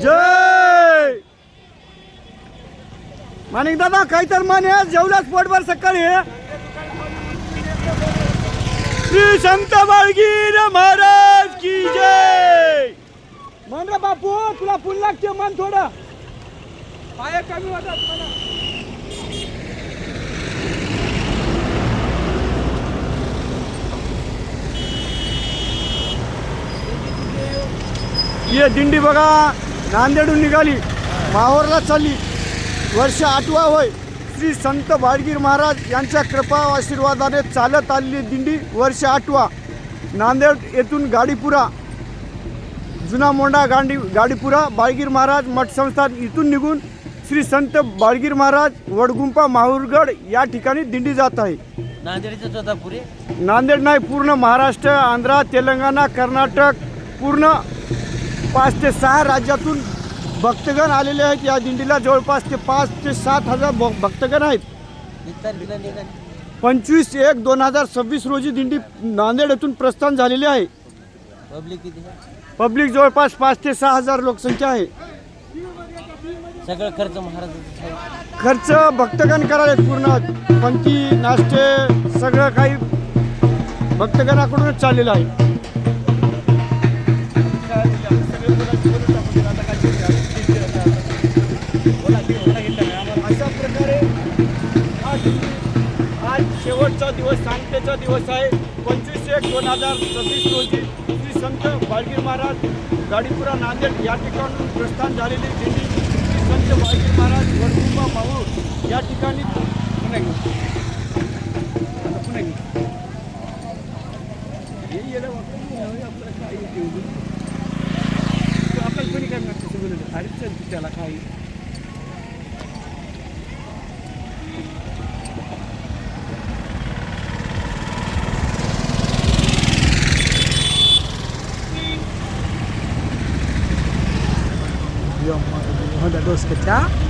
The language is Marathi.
जय माणिक दादा काही तर म्हणे जेवलाच पोटभर सकाळी श्री संत बाळगीर महाराज की जय. म्हण रे बापू तुला पुन लागते मन थोडं पाय कमी होतात मला. ये दिंडी बघा नांदेडून निघाली माहूरला चालली. वर्ष 8वा होय. श्री संत बाळगीर महाराज यांच्या कृपा आशीर्वादाने चालत आलेली दिंडी वर्ष 8वा. नांदेड येथून गाडीपुरा जुना मोंडा गाडीपुरा बाळगीर महाराज मठ संस्थान इथून निघून श्री संत बाळगीर महाराज वडगुंपा माहूरगड या ठिकाणी दिंडी जात आहे. नांदेडचं होता पुरे नांदेड नाही पूर्ण महाराष्ट्र आंध्र तेलंगणा कर्नाटक पूर्ण 5 ते 6 राज्यातून भक्तगण आलेले आहेत. या दिंडीला जवळपास 5 ते 7 हजार भक्तगण आहेत. 25/1/2026 रोजी दिंडी नांदेड येथून प्रस्थान झालेली आहे. पब्लिक किती आहे? पब्लिक जवळपास 5 ते 6 हजार लोकसंख्या आहे. सगळं खर्च महाराजांचा आहे. खर्च भक्तगण करायला पूर्ण पंक्ती नाश्ते सगळं काही भक्तगणाकडूनच चाललेलं आहे. अशा प्रकारे आज शेवटचा दिवस सांगतेचा दिवस आहे. 25/1/2026 रोजी श्री संत बाळगीर महाराज गाडीपुरा नांदेड या ठिकाणून प्रस्थान झालेली दिंडी श्री संत बाळगीर महाराज वडगुंपा माहूर या ठिकाणी आपल्याला कोणी काय म्हणतात अडीच त्याला काही Honda 2 kecil